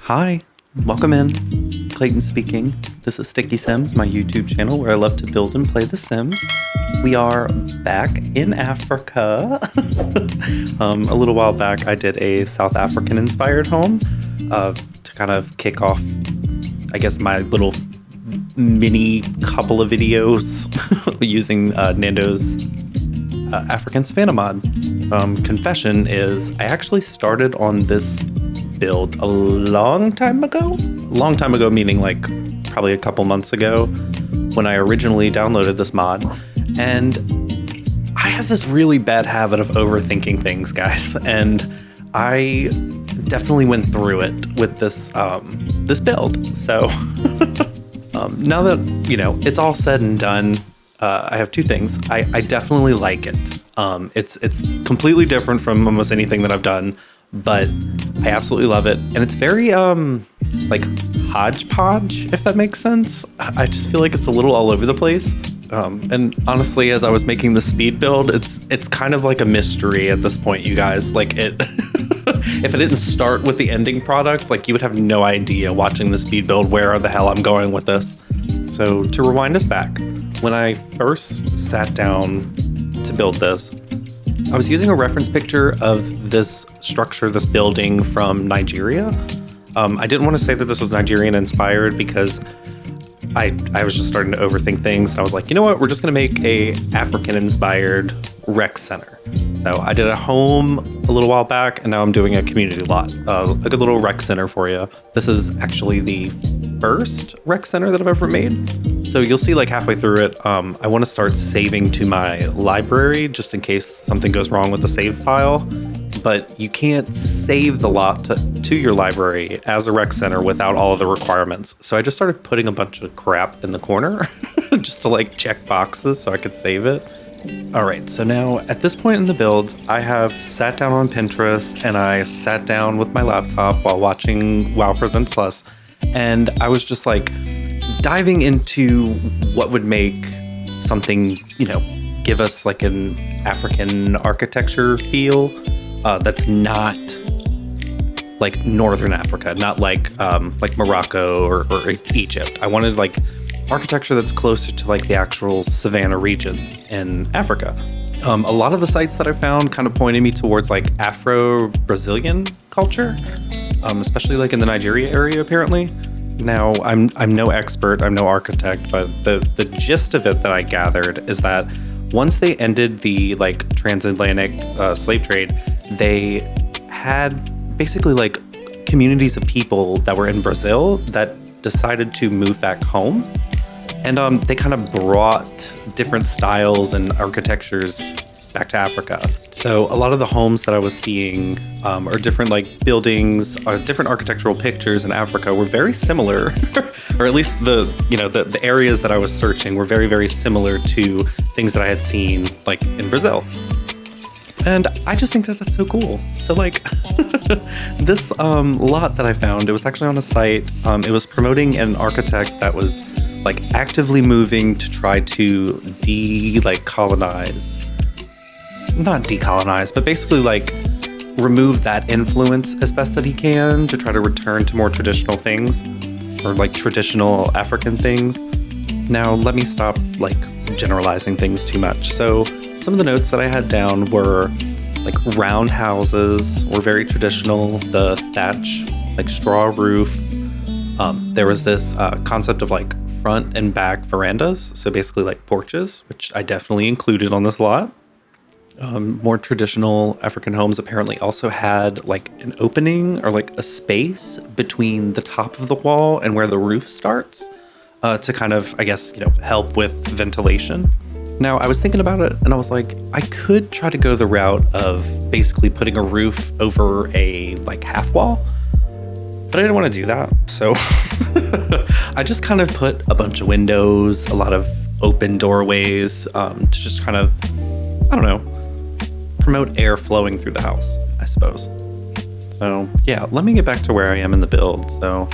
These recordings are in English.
Hi, welcome in. Clayton speaking. This is StickySims, my YouTube channel where I love to build and play The Sims. We are back in Africa. A little while back, I did a South African inspired home to kind of kick off, I guess, my little mini couple of videos using Nando's African Savanna mod. Confession is I actually started on this build a long time ago. Long time ago meaning like probably a couple months ago when I originally downloaded this mod. And I have this really bad habit of overthinking things, guys. And I definitely went through it with this this build. So now that, you know, it's all said and done, I have two things. I definitely like it. It's completely different from almost anything that I've done, but I absolutely love it. And it's very like hodgepodge, if that makes sense. I just feel like it's a little all over the place. And honestly, as I was making the speed build, it's kind of like a mystery at this point, you guys. Like it, if it didn't start with the ending product, like you would have no idea watching the speed build where the hell I'm going with this. So to rewind us back, when I first sat down to build this, I was using a reference picture of this structure, this building from Nigeria. I didn't want to say that this was Nigerian inspired because I was just starting to overthink things. And I was like, you know what? We're just going to make a African inspired rec center. So I did a home a little while back and now I'm doing a community lot, a good little rec center for you. This is actually the first rec center that I've ever made. So you'll see like halfway through it, I want to start saving to my library just in case something goes wrong with the save file. But you can't save the lot to your library as a rec center without all of the requirements. So I just started putting a bunch of crap in the corner just to like check boxes so I could save it. All right, so now at this point in the build, I have sat down on Pinterest and I sat down with my laptop while watching WoW Presents Plus. And I was just like diving into what would make something, you know, give us like an African architecture feel that's not like Northern Africa, not like Morocco or Egypt. I wanted like architecture that's closer to like the actual savanna regions in Africa. A lot of the sites that I found kind of pointed me towards like Afro-Brazilian culture, especially like in the Nigeria area apparently. Now, I'm no expert, I'm no architect, but the gist of it that I gathered is that once they ended the like transatlantic slave trade, they had basically like communities of people that were in Brazil that decided to move back home. And they kind of brought different styles and architectures back to Africa. So a lot of the homes that I was seeing or different like buildings or different architectural pictures in Africa were very similar, or at least the areas that I was searching were very, very similar to things that I had seen like in Brazil. And I just think that that's so cool. So like this lot that I found, it was actually on a site. It was promoting an architect that was like actively moving to try to not decolonize, but basically like remove that influence as best that he can to try to return to more traditional things or like traditional African things. Now, let me stop like generalizing things too much. So some of the notes that I had down were like round houses were very traditional, the thatch, like straw roof. There was this concept of like front and back verandas. So basically like porches, which I definitely included on this lot. More traditional African homes apparently also had like an opening or like a space between the top of the wall and where the roof starts to kind of, I guess, you know, help with ventilation. Now, I was thinking about it and I was like, I could try to go the route of basically putting a roof over a like half wall, but I didn't want to do that. So I just kind of put a bunch of windows, a lot of open doorways to just kind of, I don't know, promote air flowing through the house, I suppose. So yeah, let me get back to where I am in the build. So,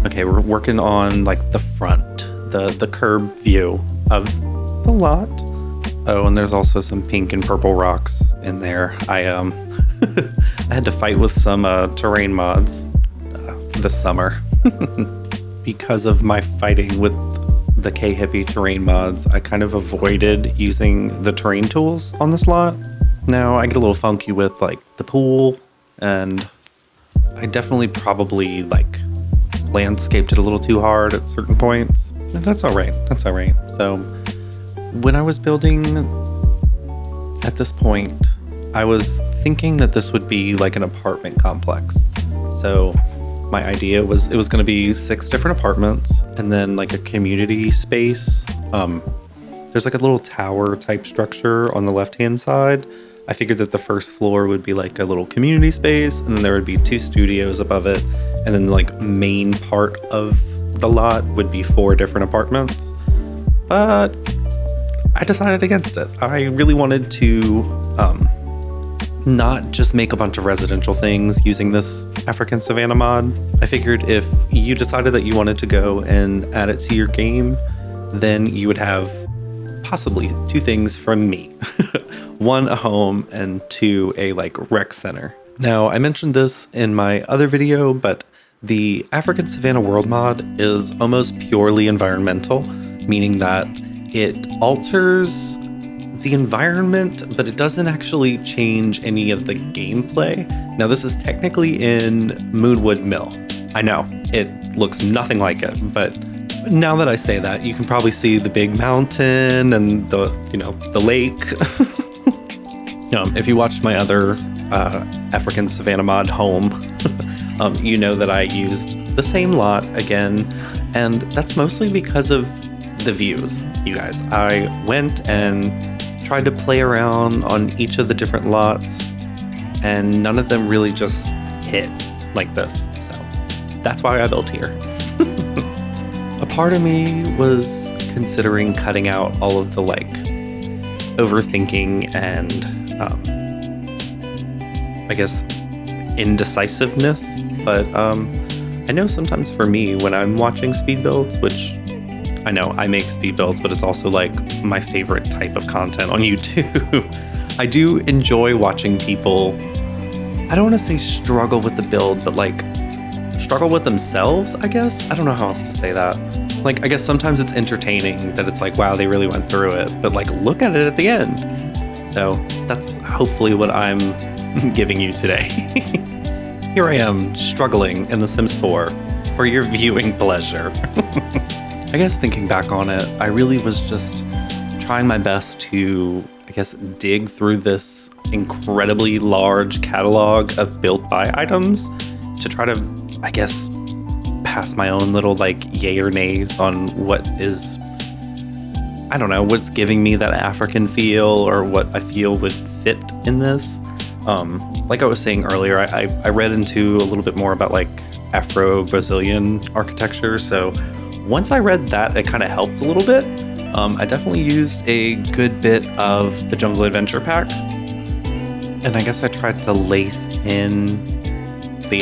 okay, we're working on like the front, the curb view of the lot. Oh, and there's also some pink and purple rocks in there. I had to fight with some terrain mods. this summer. Because of my fighting with the K-Hippie terrain mods, I kind of avoided using the terrain tools on this lot. Now I get a little funky with like the pool, and I definitely probably like landscaped it a little too hard at certain points. And that's all right. That's all right. So when I was building at this point, I was thinking that this would be like an apartment complex. So my idea was it was going to be 6 different apartments and then like a community space. There's like a little tower type structure on the left-hand side. I figured that the first floor would be like a little community space, and then there would be 2 studios above it, and then like main part of the lot would be 4 different apartments. But I decided against it. I really wanted to not just make a bunch of residential things using this African savanna mod. I figured if you decided that you wanted to go and add it to your game, then you would have possibly 2 things from me. 1, a home, and 2, a like rec center. Now, I mentioned this in my other video, but the African Savanna World mod is almost purely environmental, meaning that it alters the environment, but it doesn't actually change any of the gameplay. Now, this is technically in Moonwood Mill. I know, it looks nothing like it, but now that I say that, you can probably see the big mountain and the lake. If you watched my other African Savanna mod home, you know that I used the same lot again, and that's mostly because of the views, you guys. I went and tried to play around on each of the different lots, and none of them really just hit like this. So that's why I built here. A part of me was considering cutting out all of the like overthinking and I guess indecisiveness, but I know sometimes for me when I'm watching speed builds, which I know I make speed builds, but it's also like my favorite type of content on YouTube. I do enjoy watching people, I don't want to say struggle with the build, but like struggle with themselves, I guess. I don't know how else to say that. Like, I guess sometimes it's entertaining that it's like, wow, they really went through it, but like, look at it at the end. So that's hopefully what I'm giving you today. Here I am struggling in The Sims 4 for your viewing pleasure. I guess thinking back on it, I really was just trying my best to, I guess, dig through this incredibly large catalog of built by items to try to, I guess, pass my own little like yay or nays on what is, I don't know, what's giving me that African feel or what I feel would fit in this. Like I was saying earlier, I read into a little bit more about like Afro-Brazilian architecture. So once I read that, it kind of helped a little bit. I definitely used a good bit of the Jungle Adventure pack. And I guess I tried to lace in the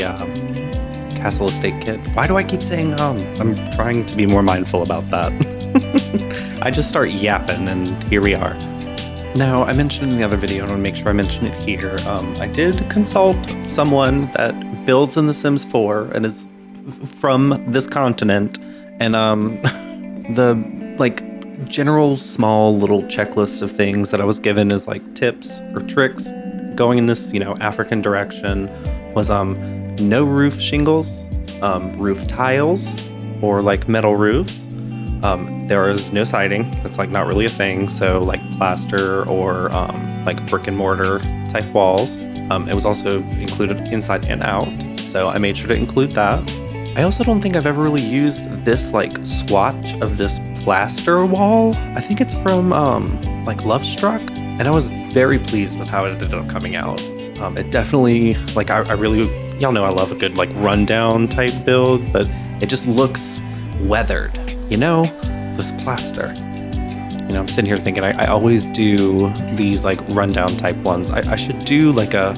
Castle Estate kit. Why do I keep saying I'm trying to be more mindful about that. I just start yapping and here we are. Now, I mentioned in the other video, and I want to make sure I mention it here, I did consult someone that builds in The Sims 4 and is from this continent, and the like general small little checklist of things that I was given as like tips or tricks going in this, African direction was no roof shingles, roof tiles, or like metal roofs. There is no siding. That's like not really a thing. So like plaster or like brick and mortar type walls. It was also included inside and out. So I made sure to include that. I also don't think I've ever really used this like swatch of this plaster wall. I think it's from like Love Struck. And I was very pleased with how it ended up coming out. It definitely, like I really, y'all know I love a good like rundown type build, but it just looks weathered. This plaster. I'm sitting here thinking I always do these like rundown type ones. I should do like a,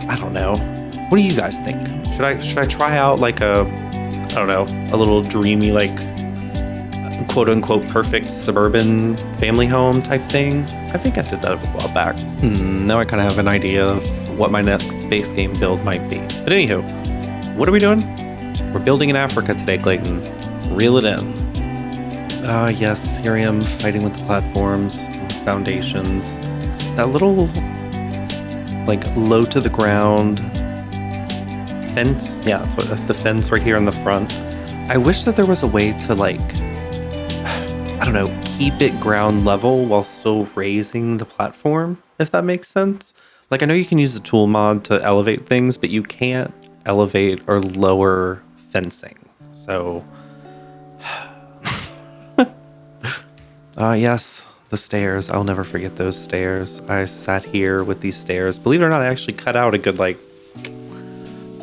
I don't know. What do you guys think? Should I try out like a, I don't know, a little dreamy like quote unquote perfect suburban family home type thing? I think I did that a while back. Now I kind of have an idea of what my next base game build might be. But anywho, What are we doing? We're building in Africa today, Clayton. Reel it in. Ah, yes, here I am fighting with the platforms, the foundations. That little, like, low to the ground fence. Yeah, that's what the fence right here in the front. I wish that there was a way to, like, I don't know, keep it ground level while still raising the platform, if that makes sense. Like, I know you can use the tool mod to elevate things, but you can't elevate or lower fencing. So, yes, the stairs. I'll never forget those stairs. I sat here with these stairs. Believe it or not, I actually cut out a good, like,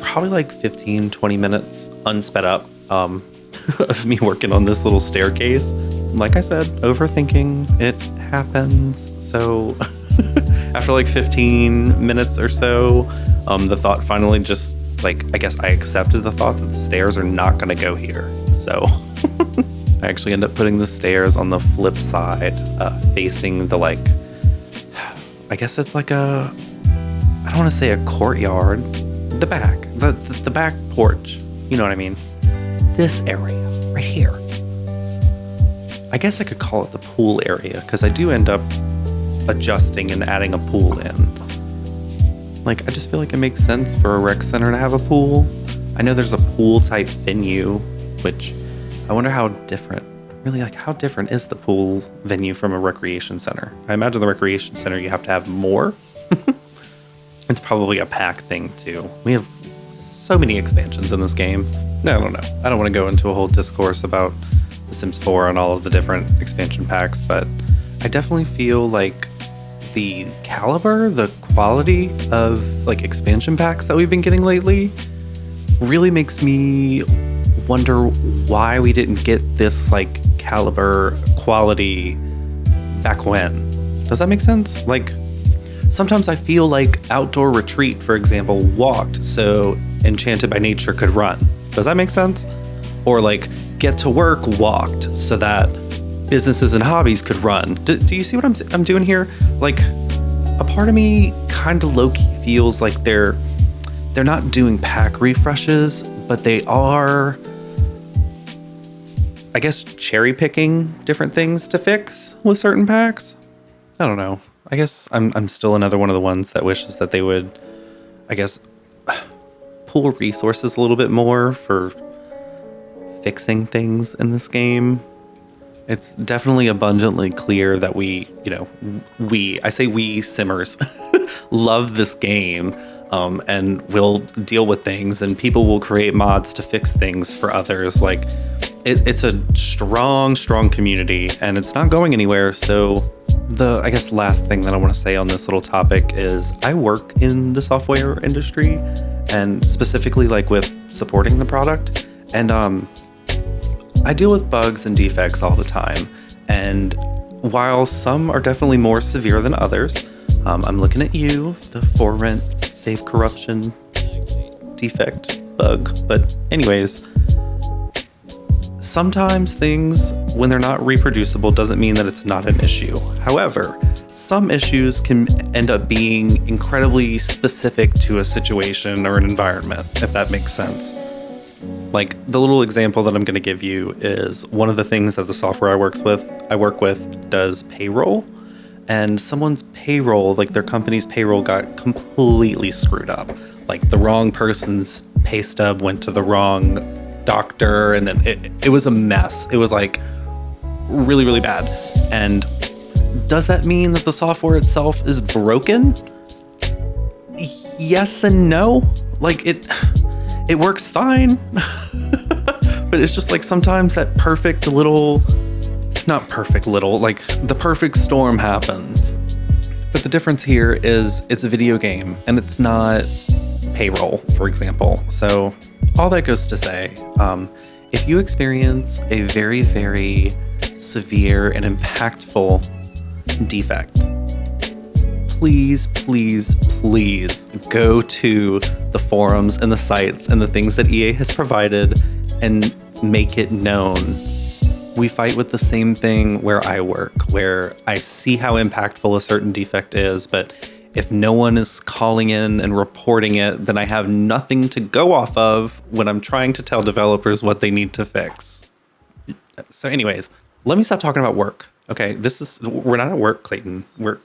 probably like 15, 20 minutes unsped up of me working on this little staircase. Like I said, overthinking, it happens. So after like 15 minutes or so, the thought finally just, like, I guess I accepted the thought that the stairs are not going to go here. So I actually end up putting the stairs on the flip side, facing the, like, I guess it's like a, I don't want to say a courtyard, the back, the back porch. You know what I mean? This area right here. I guess I could call it the pool area because I do end up adjusting and adding a pool in. Like, I just feel like it makes sense for a rec center to have a pool. I know there's a pool type venue, which I wonder how different, really, like, how different is the pool venue from a recreation center? I imagine the recreation center, you have to have more. It's probably a pack thing too. We have so many expansions in this game. I don't know. I don't want to go into a whole discourse about The Sims 4 and all of the different expansion packs, but I definitely feel like the caliber, the quality of, like, expansion packs that we've been getting lately really makes me wonder why we didn't get this, like, caliber quality back when. Does that make sense? Like, sometimes I feel like Outdoor Retreat, for example, walked so Enchanted by Nature could run. Does that make sense? Or, like, Get to Work walked so that Businesses and Hobbies could run. Do you see what I'm doing here? Like, a part of me kind of low-key feels like they're not doing pack refreshes, but they are, I guess, cherry picking different things to fix with certain packs. I don't know. I guess I'm still another one of the ones that wishes that they would, I guess, pool resources a little bit more for fixing things in this game. It's definitely abundantly clear that we simmers love this game, and we'll deal with things, and people will create mods to fix things for others. Like, it's a strong community, and it's not going anywhere. So the, I guess, last thing that I want to say on this little topic is I work in the software industry, and specifically, like, with supporting the product, and I deal with bugs and defects all the time, and while some are definitely more severe than others, I'm looking at you, the for rent safe corruption defect bug. But anyways, sometimes things, when they're not reproducible, doesn't mean that it's not an issue. However, some issues can end up being incredibly specific to a situation or an environment, if that makes sense. Like, the little example that I'm going to give you is one of the things that the software I work with does payroll, and someone's payroll, like their company's payroll, got completely screwed up. Like, the wrong person's pay stub went to the wrong doctor, and then it was a mess. It was, like, really bad. And does that mean that the software itself is broken? Yes and no. Like, it works fine. But it's just like sometimes that perfect little, not perfect little, like the perfect storm happens. But the difference here is it's a video game and it's not payroll, for example. So all that goes to say, if you experience a very severe and impactful defect, please go to the forums and the sites and the things that EA has provided and make it known. We fight with the same thing where I work, where I see how impactful a certain defect is, but if no one is calling in and reporting it, then I have nothing to go off of when I'm trying to tell developers what they need to fix. So anyways, let me stop talking about work. Okay, we're not at work, Clayton. We're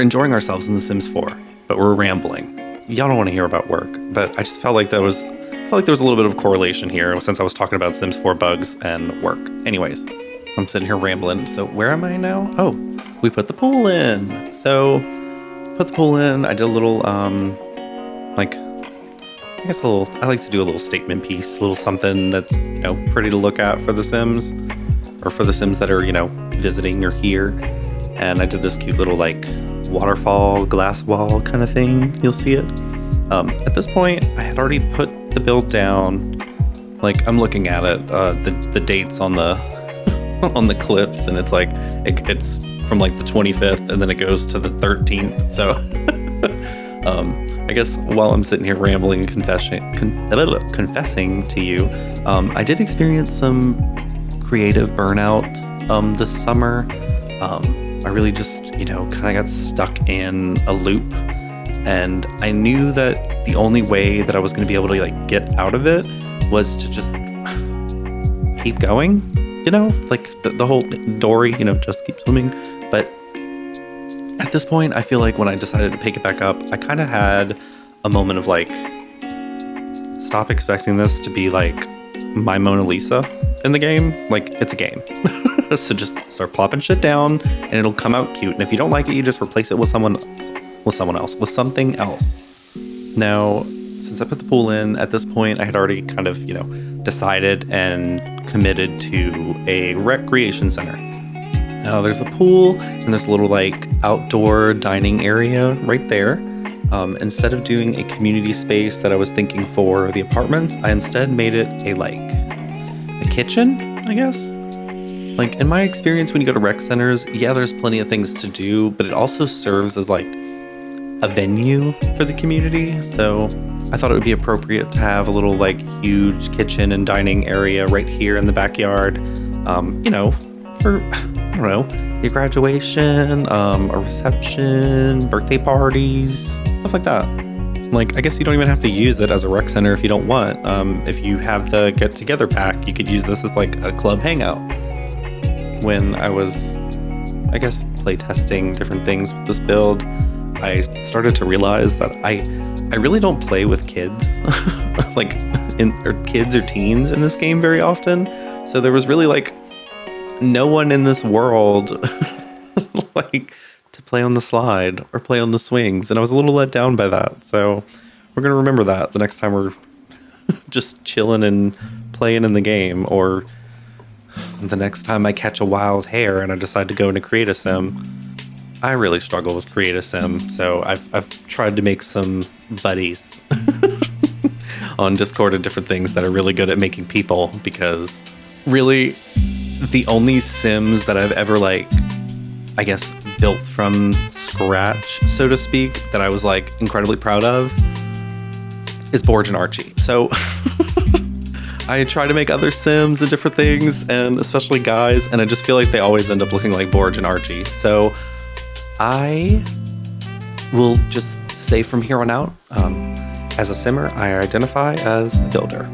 enjoying ourselves in The Sims 4, but we're rambling. Y'all don't want to hear about work, but I just felt like there was a little bit of correlation here since I was talking about Sims 4 bugs and work. Anyways, I'm sitting here rambling. So where am I now? Oh, we put the pool in. So put the pool in. I did a little, I like to do a little statement piece, a little something that's, pretty to look at for the Sims, or for the Sims that are, visiting or here. And I did this cute little like waterfall glass wall kind of thing. You'll see it. At this point, I had already put the build down. Like, I'm looking at it, the dates on the clips, and it's like it's from like the 25th, and then it goes to the 13th. So I guess while I'm sitting here rambling and confessing to you, I did experience some creative burnout this summer. I really just, kind of got stuck in a loop, and I knew that the only way that I was going to be able to like get out of it was to just keep going, like the whole Dory, just keep swimming. But at this point, I feel like when I decided to pick it back up, I kind of had a moment of like, stop expecting this to be like my Mona Lisa in the game. Like, it's a game. So just start plopping shit down and it'll come out cute. And if you don't like it, you just replace it with something else. Now, since I put the pool in, at this point, I had already kind of, decided and committed to a recreation center. Now, there's a pool and there's a little like outdoor dining area right there. Instead of doing a community space that I was thinking for the apartments, I instead made it a kitchen, I guess. Like, in my experience, when you go to rec centers, yeah, there's plenty of things to do, but it also serves as like a venue for the community. So I thought it would be appropriate to have a little like huge kitchen and dining area right here in the backyard, for, I don't know, your graduation, a reception, birthday parties, stuff like that. Like, I guess you don't even have to use it as a rec center if you don't want. If you have the get together pack, you could use this as like a club hangout. When I was, I guess, playtesting different things with this build, I started to realize that I really don't play with kids, or kids or teens in this game very often. So there was really like no one in this world like to play on the slide or play on the swings, and I was a little let down by that. So we're gonna remember that the next time we're just chilling and playing in the game, or the next time I catch a wild hare and I decide to go into Create a Sim. I really struggle with Create a Sim, so I've tried to make some buddies on Discord and different things that are really good at making people, because really the only Sims that I've ever built from scratch, so to speak, that I was like incredibly proud of is Borge and Archie. So I try to make other Sims and different things, and especially guys, and I just feel like they always end up looking like Borge and Archie. So I will just say from here on out, as a Simmer, I identify as a builder.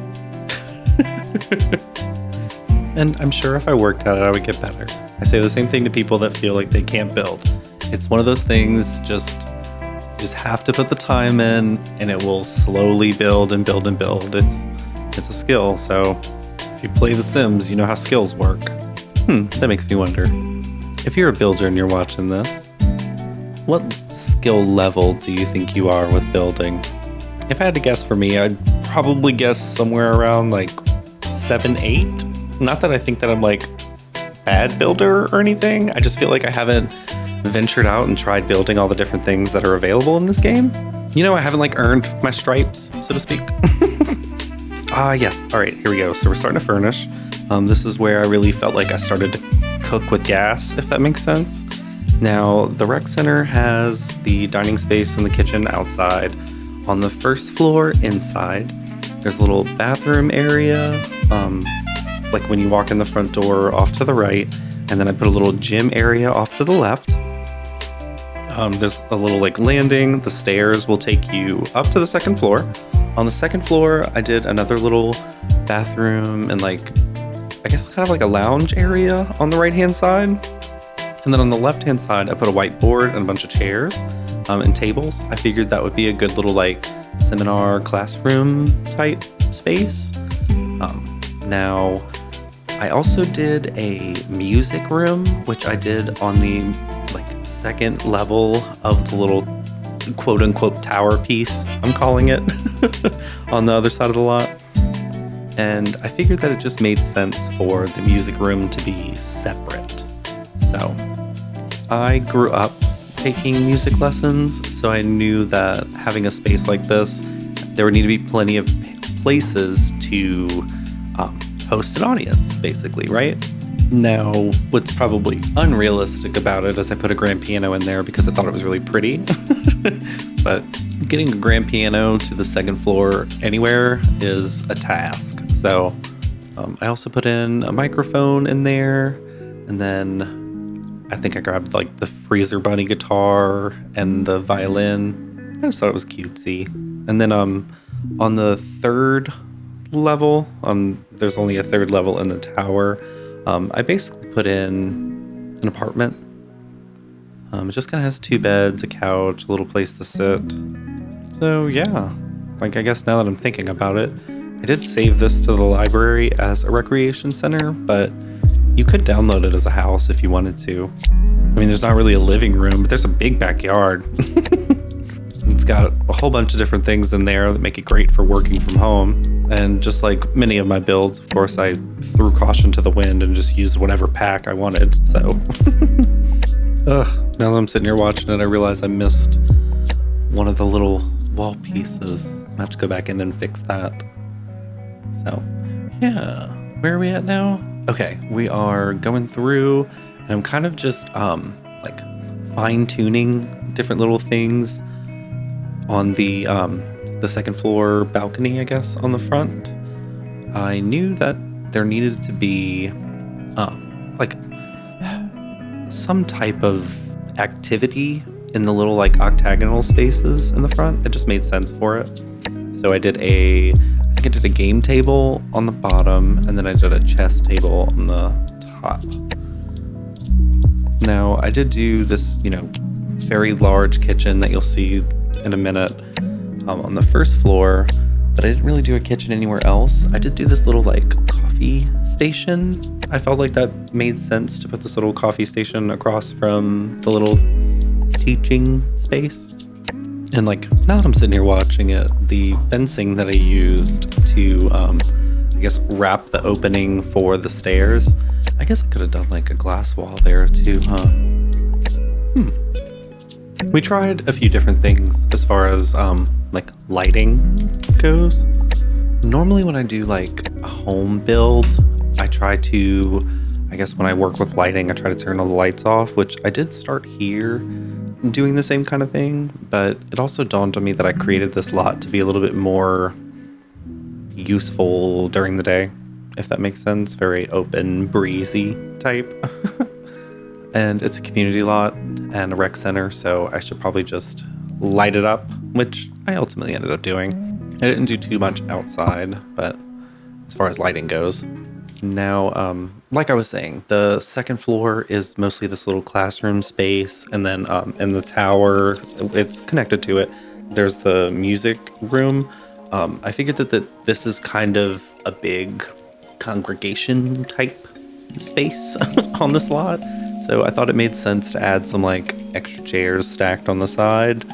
And I'm sure if I worked at it, I would get better. I say the same thing to people that feel like they can't build. It's one of those things, you just have to put the time in, and it will slowly build and build and build. It's a skill, so if you play The Sims, you know how skills work. That makes me wonder. If you're a builder and you're watching this, what skill level do you think you are with building? If I had to guess for me, I'd probably guess somewhere around like 7, 8. Not that I think that I'm like bad builder or anything. I just feel like I haven't ventured out and tried building all the different things that are available in this game. I haven't like earned my stripes, so to speak. Yes. All right, here we go. So we're starting to furnish. This is where I really felt like I started to cook with gas, if that makes sense. Now, the rec center has the dining space and the kitchen outside. On the first floor, inside, there's a little bathroom area, like when you walk in the front door off to the right, and then I put a little gym area off to the left. There's a little like landing. The stairs will take you up to the second floor. On the second floor, I did another little bathroom and like, I guess kind of like a lounge area on the right-hand side. And then on the left-hand side, I put a whiteboard and a bunch of chairs and tables. I figured that would be a good little like seminar classroom type space. Now, I also did a music room, which I did on the like second level of the little quote unquote tower piece, I'm calling it, on the other side of the lot. And I figured that it just made sense for the music room to be separate. So I grew up taking music lessons, so I knew that having a space like this, there would need to be plenty of places to host an audience, basically, right? Now, what's probably unrealistic about it is I put a grand piano in there because I thought it was really pretty. But getting a grand piano to the second floor anywhere is a task. So I also put in a microphone in there, and then I think I grabbed like the Freezer Bunny guitar and the violin. I just thought it was cutesy. And then on the third level, there's only a third level in the tower. I basically put in an apartment. It just kind of has 2 beds, a couch, a little place to sit. So yeah, like I guess now that I'm thinking about it, I did save this to the library as a recreation center, but you could download it as a house if you wanted to. I mean, there's not really a living room, but there's a big backyard. It's got a whole bunch of different things in there that make it great for working from home. And just like many of my builds, of course, I threw caution to the wind and just used whatever pack I wanted, so. Now that I'm sitting here watching it, I realize I missed one of the little wall pieces. I have to go back in and fix that. So, yeah, where are we at now? Okay, we are going through, and I'm kind of just like fine-tuning different little things on the second floor balcony, I guess, on the front. I knew that there needed to be like some type of activity in the little like octagonal spaces in the front. It just made sense for it. So I did I think I did a game table on the bottom, and then I did a chess table on the top. Now I did do this, very large kitchen that you'll see in a minute on the first floor, but I didn't really do a kitchen anywhere else. I did do this little like coffee station. I felt like that made sense to put this little coffee station across from the little teaching space. And like now that I'm sitting here watching it, the fencing that I used to I guess wrap the opening for the stairs, I guess I could have done like a glass wall there too, huh? We tried a few different things as far as like lighting goes. Normally when I do like a home build, I try to, I guess when I work with lighting, I try to turn all the lights off, which I did start here doing the same kind of thing, but it also dawned on me that I created this lot to be a little bit more useful during the day, if that makes sense. Very open, breezy type. And it's a community lot and a rec center, so I should probably just light it up, which I ultimately ended up doing. I didn't do too much outside, but as far as lighting goes. Now, like I was saying, the second floor is mostly this little classroom space, and then in the tower, it's connected to it, there's the music room. I figured that this is kind of a big congregation type space on this lot. So I thought it made sense to add some like extra chairs stacked on the side,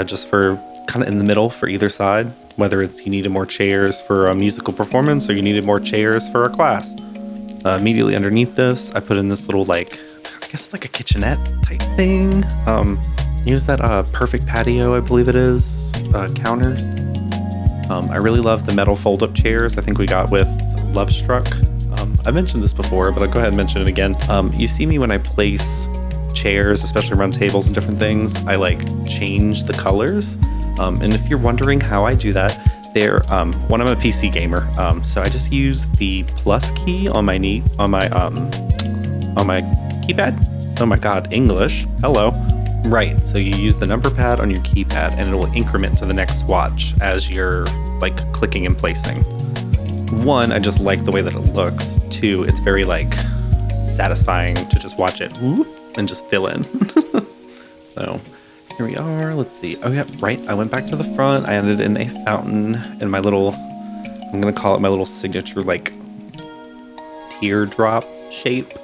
just for kind of in the middle for either side, whether it's you needed more chairs for a musical performance or you needed more chairs for a class. Immediately underneath this, I put in this little like, I guess like a kitchenette type thing. Use that perfect patio, I believe it is, counters. I really love the metal fold-up chairs I think we got with Love Struck. I mentioned this before, but I'll go ahead and mention it again. You see me when I place chairs, especially around tables and different things, I like change the colors. And if you're wondering how I do that, I'm a PC gamer, so I just use the plus key on my keypad. Oh my god, English. Hello. Right, so you use the number pad on your keypad and it will increment to the next swatch as you're like clicking and placing. One, I just like the way that it looks. Two, it's very like satisfying to just watch it whoop, and just fill in. So here we are, let's see. Oh yeah, right, I went back to the front. I ended in a fountain in my little, I'm gonna call it my little signature like teardrop shape.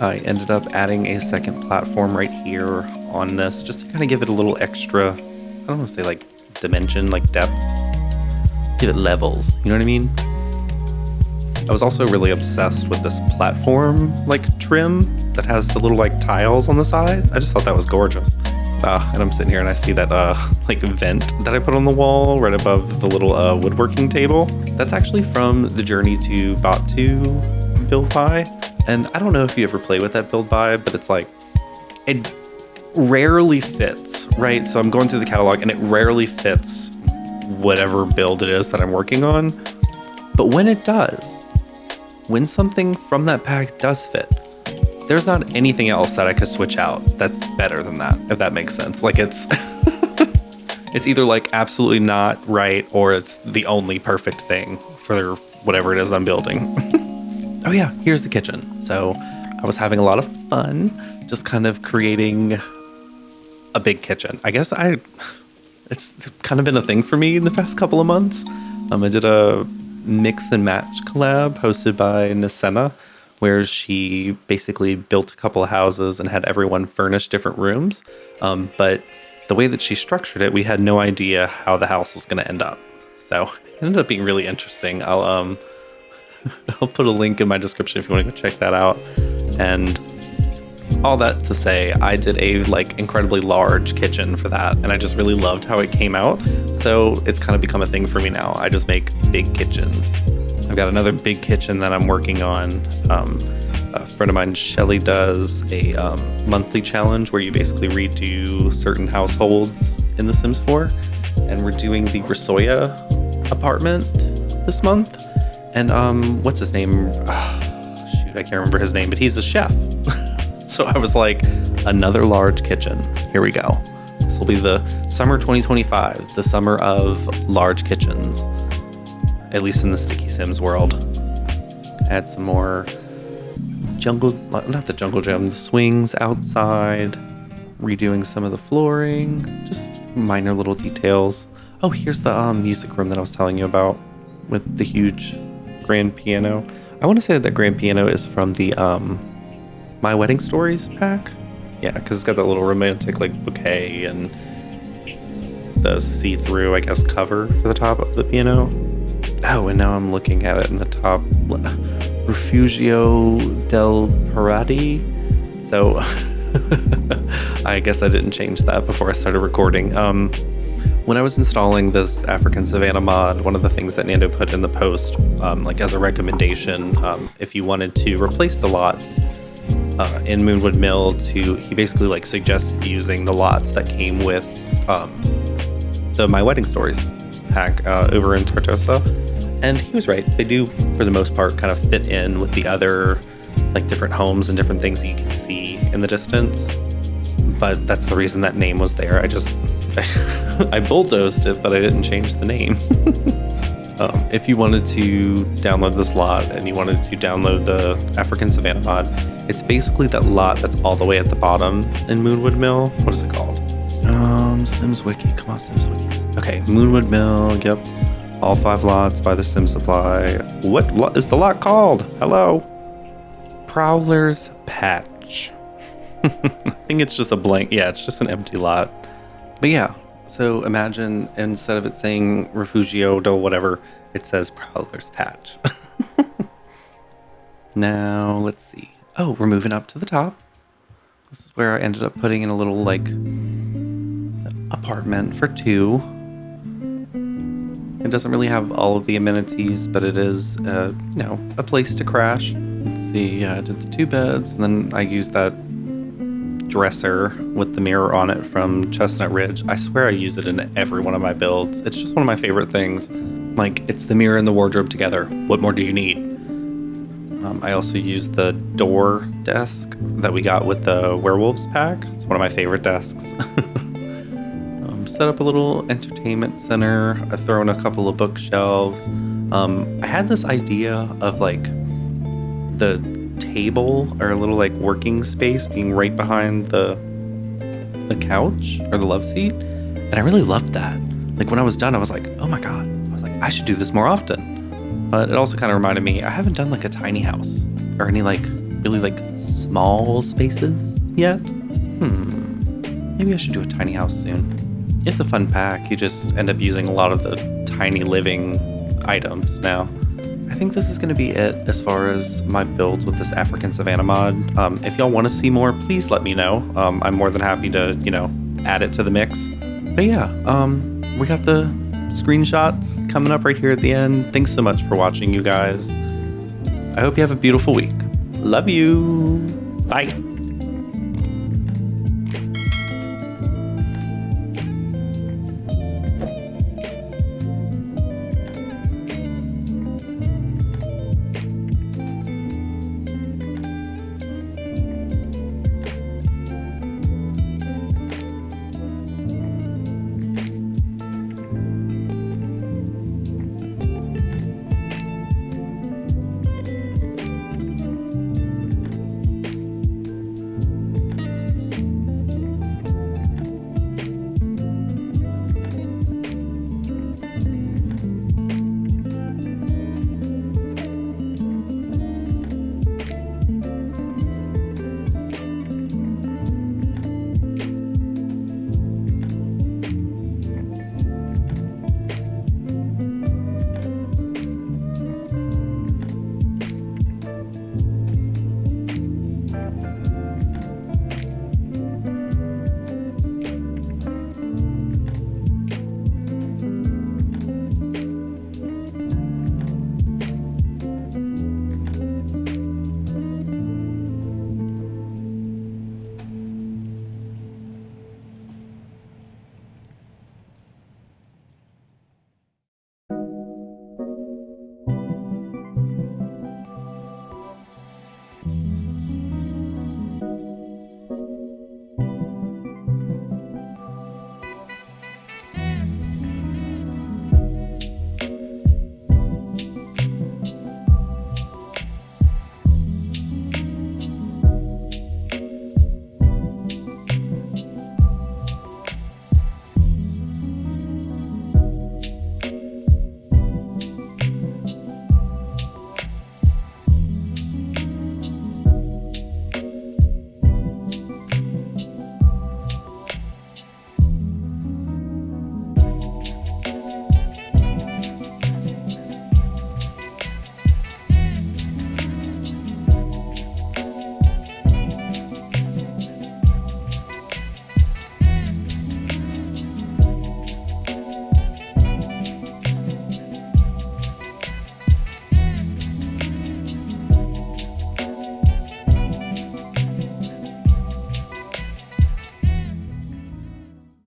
I ended up adding a second platform right here on this just to kind of give it a little extra, I don't want to say like dimension, like depth, give it levels, you know what I mean? I was also really obsessed with this platform like trim that has the little like tiles on the side. I just thought that was gorgeous. And I'm sitting here and I see that like vent that I put on the wall right above the little woodworking table. That's actually from the Journey to Bot2 build buy. And I don't know if you ever play with that build buy, but it's like, it rarely fits, right? So I'm going through the catalog and it rarely fits whatever build it is that I'm working on. But when it does, when something from that pack does fit, there's not anything else that I could switch out that's better than that, if that makes sense. Like it's, it's either like absolutely not right, or it's the only perfect thing for whatever it is I'm building. Oh yeah, here's the kitchen. So I was having a lot of fun just kind of creating a big kitchen. I guess it's kind of been a thing for me in the past couple of months. I did a mix and match collab hosted by Nasenna, where she basically built a couple of houses and had everyone furnish different rooms. But the way that she structured it, we had no idea how the house was going to end up. So it ended up being really interesting. I'll put a link in my description if you want to go check that out. And all that to say, I did a like incredibly large kitchen for that, and I just really loved how it came out. So it's kind of become a thing for me now. I just make big kitchens. I've got another big kitchen that I'm working on. A friend of mine, Shelly, does a monthly challenge where you basically redo certain households in The Sims 4. And we're doing the Rasoya apartment this month. And what's his name? Shoot, I can't remember his name, but he's the chef. So I was like, another large kitchen. Here we go. This will be the summer 2025, the summer of large kitchens, at least in the Sticky Sims world. Add some more not the jungle gym, the swings outside, redoing some of the flooring, just minor little details. Oh, here's the music room that I was telling you about with the huge grand piano. I want to say that grand piano is from the My Wedding Stories pack. Yeah, because it's got that little romantic like bouquet and the see-through, I guess, cover for the top of the piano. Oh, and now I'm looking at it in the top, Refugio del Parati. So I guess I didn't change that before I started recording. When I was installing this African Savanna mod, one of the things that Nando put in the post, like as a recommendation, if you wanted to replace the lots in Moonwood Mill, he basically like suggested using the lots that came with the My Wedding Stories pack over in Tartosa. And he was right. They do, for the most part, kind of fit in with the other like different homes and different things that you can see in the distance. But that's the reason that name was there. I bulldozed it, but I didn't change the name. If you wanted to download this lot and you wanted to download the African Savanna mod, it's basically that lot that's all the way at the bottom in Moonwood Mill. What is it called? SimsWiki. Come on, SimsWiki. Okay, Moonwood Mill. Yep. All 5 lots by the Sim Supply. What is the lot called? Hello? Prowler's Patch. I think it's just a blank. Yeah, it's just an empty lot. But yeah, so imagine instead of it saying Refugio del whatever, it says Prowler's Patch. Now, let's see. Oh, we're moving up to the top. This is where I ended up putting in a little, like, apartment for 2. It doesn't really have all of the amenities, but it is, a place to crash. Let's see, I did the 2 beds, and then I used that dresser with the mirror on it from Chestnut Ridge. I swear I use it in every one of my builds. It's just one of my favorite things. Like, it's the mirror and the wardrobe together. What more do you need? I also used the door desk that we got with the werewolves pack. It's one of my favorite desks. Set up a little entertainment center. I throw in a couple of bookshelves. I had this idea of like the table or a little like working space being right behind the couch or the love seat. And I really loved that. Like when I was done, I was like, oh my God. I was like, I should do this more often. But it also kind of reminded me, I haven't done like a tiny house or any like really like small spaces yet. Maybe I should do a tiny house soon. It's a fun pack. You just end up using a lot of the tiny living items now. I think this is going to be it as far as my builds with this African Savanna mod. If y'all want to see more, please let me know. I'm more than happy to, add it to the mix. But yeah, we got the screenshots coming up right here at the end. Thanks so much for watching, you guys. I hope you have a beautiful week. Love you. Bye.